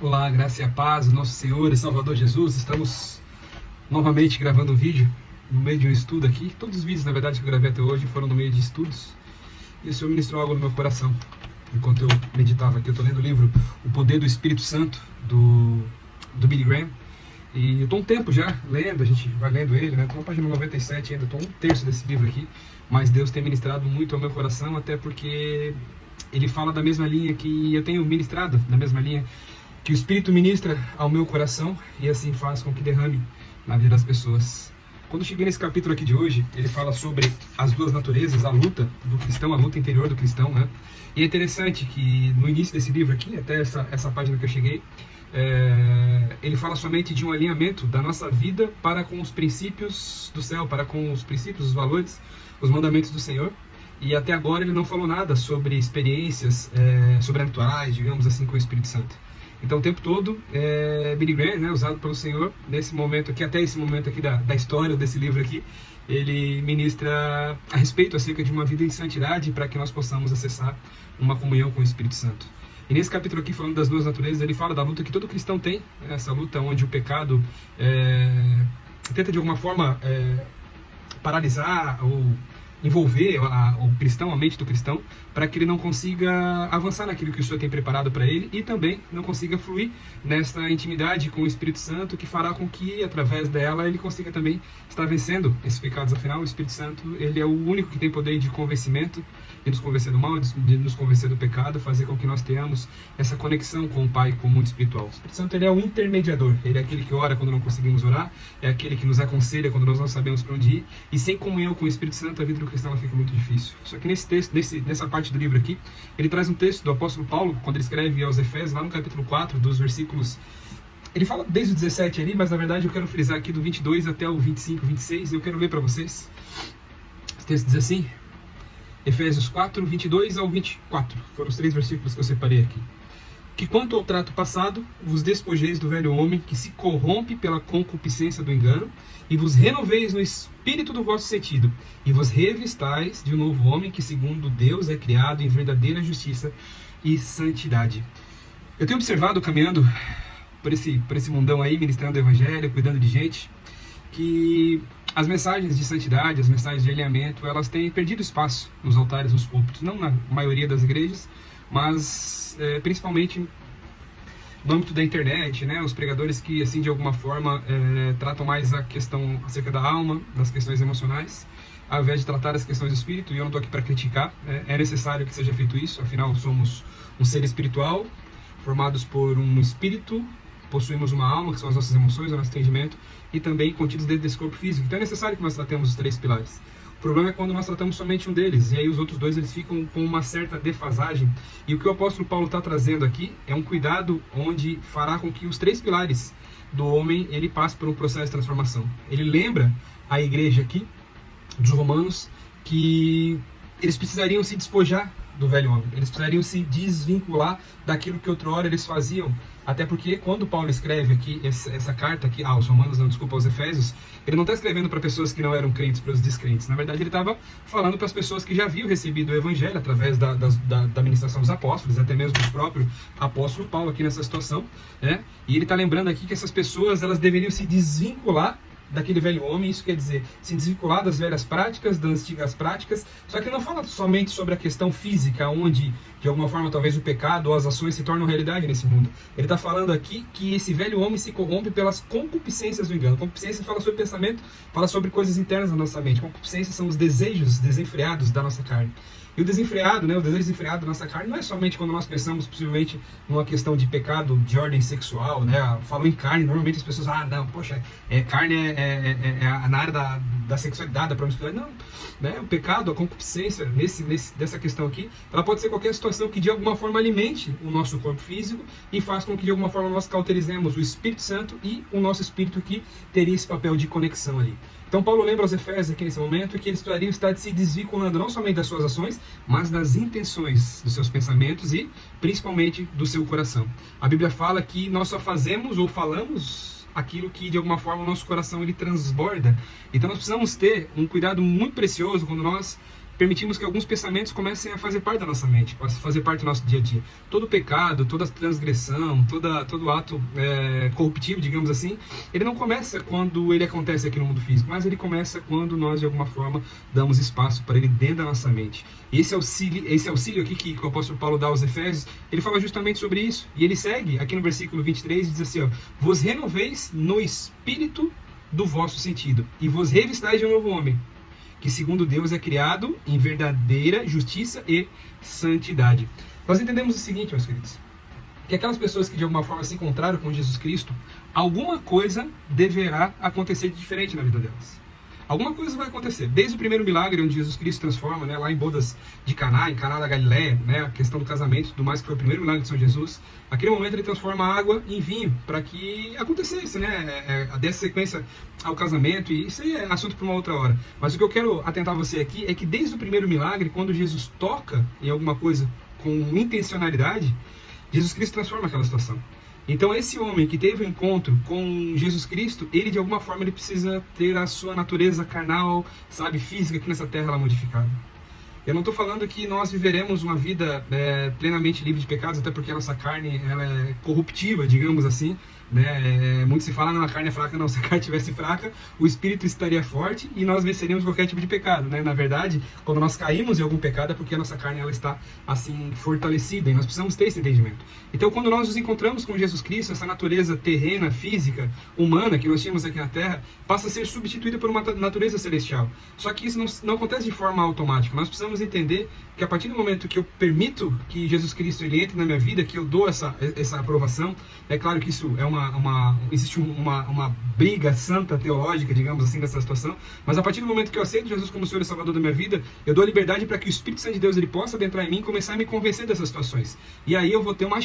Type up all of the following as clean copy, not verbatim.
Olá, graça e a paz do nosso Senhor e Salvador Jesus. Estamos novamente gravando um vídeo no meio de um estudo aqui. Todos os vídeos, na verdade, que eu gravei até hoje foram no meio de estudos. E o Senhor ministrou algo no meu coração. Enquanto eu meditava aqui, eu estou lendo o livro O Poder do Espírito Santo, do Billy Graham. E eu estou um tempo já lendo, a gente vai lendo ele, né? Estou na página 97 ainda, estou um terço desse livro aqui. Mas Deus tem ministrado muito ao meu coração, até porque ele fala da mesma linha que eu tenho ministrado, na mesma linha que o Espírito ministra ao meu coração e assim faz com que derrame na vida das pessoas. Quando eu cheguei nesse capítulo aqui de hoje, ele fala sobre as duas naturezas, a luta do cristão, a luta interior do cristão, né? E é interessante que no início desse livro aqui, até essa página que eu cheguei, ele fala somente de um alinhamento da nossa vida para com os princípios do céu, para com os princípios, os valores, os mandamentos do Senhor. E até agora ele não falou nada sobre experiências sobrenaturais, digamos assim, com o Espírito Santo. Então o tempo todo, Billy Graham, né, usado pelo Senhor, nesse momento aqui, até esse momento aqui da história desse livro aqui, ele ministra a respeito acerca de uma vida em santidade para que nós possamos acessar uma comunhão com o Espírito Santo. E nesse capítulo aqui, falando das duas naturezas, ele fala da luta que todo cristão tem, essa luta onde o pecado tenta de alguma forma paralisar ou envolver o cristão, a mente do cristão, para que ele não consiga avançar naquilo que o Senhor tem preparado para ele e também não consiga fluir nessa intimidade com o Espírito Santo, que fará com que, através dela, ele consiga também estar vencendo esses pecados. Afinal, o Espírito Santo, ele é o único que tem poder de convencimento, de nos convencer do mal, de nos convencer do pecado, fazer com que nós tenhamos essa conexão com o Pai, com o mundo espiritual. O Espírito Santo, ele é o intermediador, ele é aquele que ora quando não conseguimos orar, é aquele que nos aconselha quando nós não sabemos para onde ir, e sem comunhão com o Espírito Santo, a vida do cristão ela fica muito difícil. Só que nesse texto, nessa parte do livro aqui, ele traz um texto do apóstolo Paulo, quando ele escreve aos Efésios, lá no capítulo 4, dos versículos... Ele fala desde o 17 ali, mas na verdade eu quero frisar aqui do 22 até o 25, 26, e eu quero ler para vocês. Esse texto diz assim, Efésios 4, 22 ao 24, foram os 3 versículos que eu separei aqui. Que quanto ao trato passado, vos despojeis do velho homem, que se corrompe pela concupiscência do engano, e vos renoveis no espírito do vosso sentido, e vos revistais de um novo homem, que segundo Deus é criado em verdadeira justiça e santidade. Eu tenho observado, caminhando por esse mundão aí, ministrando o evangelho, cuidando de gente, que as mensagens de santidade, as mensagens de alinhamento, elas têm perdido espaço nos altares, nos púlpitos, não na maioria das igrejas, mas principalmente no âmbito da internet, né, os pregadores que, assim, de alguma forma, tratam mais a questão acerca da alma, das questões emocionais, ao invés de tratar as questões do espírito. E eu não estou aqui para criticar, é necessário que seja feito isso, afinal somos um ser espiritual, formados por um espírito, possuímos uma alma, que são as nossas emoções, o nosso entendimento, e também contidos dentro desse corpo físico. Então é necessário que nós tratemos os 3 pilares. O problema é quando nós tratamos somente um deles, e aí os outros 2 eles ficam com uma certa defasagem. E o que o apóstolo Paulo está trazendo aqui é um cuidado onde fará com que os 3 pilares do homem ele passe por um processo de transformação. Ele lembra a igreja aqui, dos romanos, que eles precisariam se despojar do velho homem, eles precisariam se desvincular daquilo que outrora eles faziam. Até porque quando Paulo escreve aqui essa carta aqui, aos Romanos, não, desculpa, aos Efésios, ele não está escrevendo para pessoas que não eram crentes, para os descrentes. Na verdade, ele estava falando para as pessoas que já haviam recebido o Evangelho através da ministração dos apóstolos, até mesmo do próprio apóstolo Paulo aqui nessa situação, né? E ele está lembrando aqui que essas pessoas elas deveriam se desvincular daquele velho homem. Isso quer dizer, se desvincular das velhas práticas, das antigas práticas. Só que não fala somente sobre a questão física, onde, de alguma forma, talvez o pecado ou as ações se tornam realidade nesse mundo. Ele está falando aqui que esse velho homem se corrompe pelas concupiscências do engano. Concupiscência fala sobre pensamento, fala sobre coisas internas da nossa mente. Concupiscência são os desejos desenfreados da nossa carne. E o desenfreado, né, o desejo desenfreado da nossa carne não é somente quando nós pensamos possivelmente numa questão de pecado de ordem sexual, né? Falam em carne, normalmente as pessoas, não, poxa, carne na área da sexualidade, da promiscuidade. Não, né? O pecado, a concupiscência, dessa questão aqui, ela pode ser qualquer situação que de alguma forma alimente o nosso corpo físico e faz com que de alguma forma nós cauterizemos o Espírito Santo e o nosso espírito que teria esse papel de conexão ali. Então Paulo lembra aos Efésios aqui nesse momento que eles precisariam estar se desvinculando não somente das suas ações, mas das intenções dos seus pensamentos e principalmente do seu coração. A Bíblia fala que nós só fazemos ou falamos aquilo que de alguma forma o nosso coração ele transborda. Então nós precisamos ter um cuidado muito precioso quando nós permitimos que alguns pensamentos comecem a fazer parte da nossa mente, a fazer parte do nosso dia a dia. Todo pecado, toda transgressão, todo ato corruptivo, digamos assim, ele não começa quando ele acontece aqui no mundo físico, mas ele começa quando nós, de alguma forma, damos espaço para ele dentro da nossa mente. E esse auxílio aqui que o apóstolo Paulo dá aos Efésios, ele fala justamente sobre isso. E ele segue aqui no versículo 23 e diz assim, ó, vos renoveis no espírito do vosso sentido, e vos revistais de um novo homem, que segundo Deus é criado em verdadeira justiça e santidade. Nós entendemos o seguinte, meus queridos, que aquelas pessoas que de alguma forma se encontraram com Jesus Cristo, alguma coisa deverá acontecer de diferente na vida delas. Alguma coisa vai acontecer. Desde o primeiro milagre, onde Jesus Cristo transforma, né, lá em bodas de Caná, em Caná da Galileia, né, a questão do casamento e tudo mais, que foi o primeiro milagre de São Jesus. Naquele momento ele transforma a água em vinho, para que acontecesse, né, dessa sequência ao casamento, e isso aí é assunto para uma outra hora. Mas o que eu quero atentar você aqui é que desde o primeiro milagre, quando Jesus toca em alguma coisa com intencionalidade, Jesus Cristo transforma aquela situação. Então esse homem que teve um encontro com Jesus Cristo, ele de alguma forma ele precisa ter a sua natureza carnal, sabe, física aqui nessa terra ela modificada. Eu não estou falando que nós viveremos uma vida plenamente livre de pecados, até porque a nossa carne ela é corruptiva, digamos assim, né? Muito se fala, não, a carne é fraca, não, se a carne estivesse fraca, o espírito estaria forte e nós venceríamos qualquer tipo de pecado, né? Na verdade, quando nós caímos em algum pecado é porque a nossa carne ela está assim fortalecida e nós precisamos ter esse entendimento. Então, quando nós nos encontramos com Jesus Cristo, essa natureza terrena, física, humana que nós tínhamos aqui na Terra, passa a ser substituída por uma natureza celestial. Só que isso não acontece de forma automática. Nós precisamos entender que a partir do momento que eu permito que Jesus Cristo ele entre na minha vida, que eu dou essa aprovação, é claro que isso é existe uma briga santa teológica, digamos assim, dessa situação, mas a partir do momento que eu aceito Jesus como Senhor e Salvador da minha vida, eu dou a liberdade para que o Espírito Santo de Deus ele possa adentrar em mim e começar a me convencer dessas situações. E aí eu vou ter uma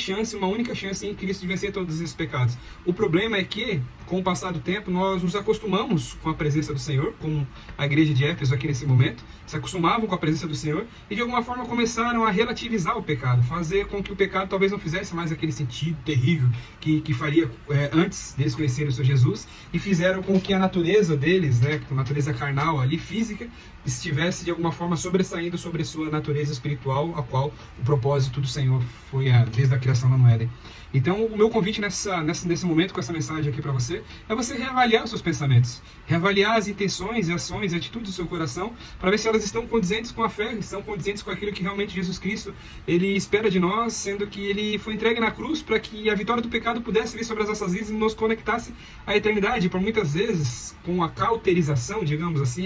única chance em Cristo de vencer todos esses pecados. O problema é que, com o passar do tempo, nós nos acostumamos com a presença do Senhor, como a igreja de Éfeso aqui nesse momento, se acostumavam com a presença do Senhor e de alguma forma começaram a relativizar o pecado, fazer com que o pecado talvez não fizesse mais aquele sentido terrível que faria antes deles conhecerem o Senhor Jesus, e fizeram com que a natureza deles, né, a natureza carnal ali, física, estivesse de alguma forma sobressaindo sobre a sua natureza espiritual, a qual o propósito do Senhor foi desde a criação lá no Éden. Então, o meu convite nesse momento, com essa mensagem aqui para você, é você reavaliar os seus pensamentos, reavaliar as intenções, ações e atitudes do seu coração, para ver se elas estão condizentes com a fé, estão condizentes com aquilo que realmente Jesus Cristo ele espera de nós, sendo que ele foi entregue na cruz para que a vitória do pecado pudesse vir sobre as nossas vidas e nos conectasse à eternidade. Por muitas vezes, com a cauterização, digamos assim,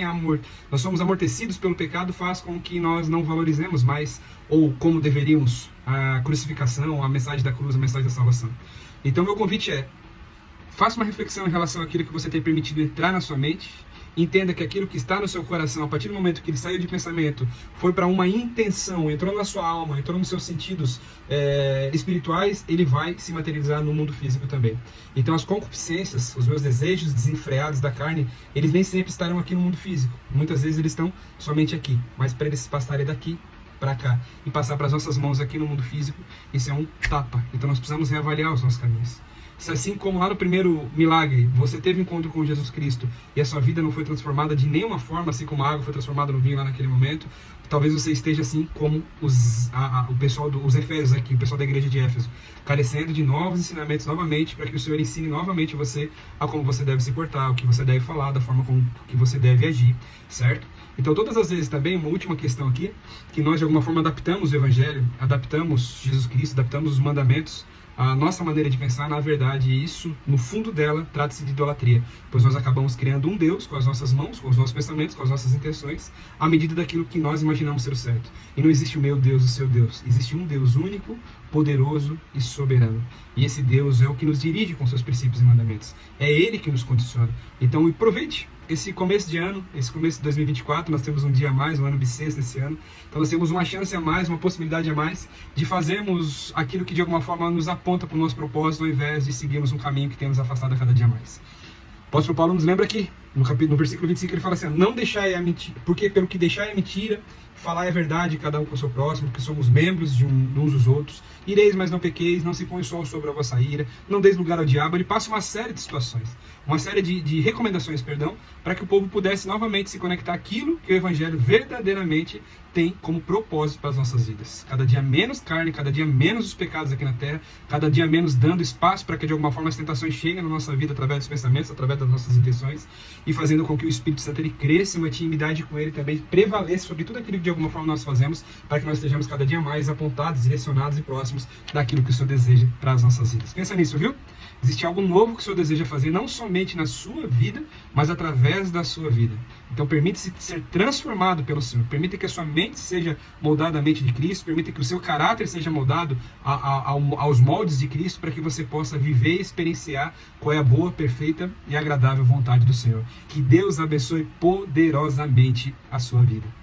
nós somos amortecidos pelo pecado, faz com que nós não valorizemos mais, ou como deveríamos, a crucificação, a mensagem da cruz, a mensagem da salvação. Então meu convite é, faça uma reflexão em relação àquilo que você tem permitido entrar na sua mente, entenda que aquilo que está no seu coração, a partir do momento que ele saiu de pensamento, foi para uma intenção, entrou na sua alma, entrou nos seus sentidos espirituais, ele vai se materializar no mundo físico também. Então as concupiscências, os meus desejos desenfreados da carne, eles nem sempre estarão aqui no mundo físico. Muitas vezes eles estão somente aqui, mas para eles passarem daqui para cá e passar para as nossas mãos aqui no mundo físico, isso é um tapa. Então nós precisamos reavaliar os nossos caminhos. Se assim como lá no primeiro milagre, você teve encontro com Jesus Cristo e a sua vida não foi transformada de nenhuma forma, assim como a água foi transformada no vinho lá naquele momento, talvez você esteja assim como o pessoal dos Efésios aqui, o pessoal da igreja de Éfeso, carecendo de novos ensinamentos novamente, para que o Senhor ensine novamente você a como você deve se portar, o que você deve falar, da forma como que você deve agir, certo? Então todas as vezes também, uma última questão aqui, que nós de alguma forma adaptamos o Evangelho, adaptamos Jesus Cristo, adaptamos os mandamentos, a nossa maneira de pensar, na verdade, isso, no fundo dela, trata-se de idolatria, pois nós acabamos criando um Deus com as nossas mãos, com os nossos pensamentos, com as nossas intenções, à medida daquilo que nós imaginamos ser o certo. E não existe o meu Deus, o seu Deus. Existe um Deus único, poderoso e soberano. E esse Deus é o que nos dirige com seus princípios e mandamentos. É Ele que nos condiciona. Então, aproveite esse começo de ano, esse começo de 2024, nós temos um dia a mais, um ano bissexto esse ano. Então nós temos uma chance a mais, uma possibilidade a mais de fazermos aquilo que de alguma forma nos aponta para o nosso propósito, ao invés de seguirmos um caminho que tem nos afastado a cada dia mais. O apóstolo Paulo nos lembra aqui no versículo 25 ele fala assim, não deixai a mentira, porque pelo que deixai a mentira, falar é verdade, cada um com o seu próximo, que somos membros de uns dos outros. Ireis, mas não pequeis, não se põe o sol sobre a vossa ira, não deis lugar ao diabo. Ele passa uma série de situações, uma série de recomendações, perdão, para que o povo pudesse novamente se conectar àquilo que o Evangelho verdadeiramente tem como propósito para as nossas vidas. Cada dia menos carne, cada dia menos os pecados aqui na terra, cada dia menos dando espaço para que de alguma forma as tentações cheguem na nossa vida através dos pensamentos, através das nossas intenções, e fazendo com que o Espírito Santo ele cresça, uma intimidade com ele também prevaleça sobre tudo aquilo que de alguma forma nós fazemos, para que nós estejamos cada dia mais apontados, direcionados e próximos daquilo que o Senhor deseja para as nossas vidas. Pensa nisso, viu? Existe algo novo que o Senhor deseja fazer, não somente na sua vida, mas através da sua vida. Então permita-se ser transformado pelo Senhor, permita que a sua mente seja moldada à mente de Cristo, permita que o seu caráter seja moldado aos moldes de Cristo, para que você possa viver e experienciar qual é a boa, perfeita e agradável vontade do Senhor. Que Deus abençoe poderosamente a sua vida.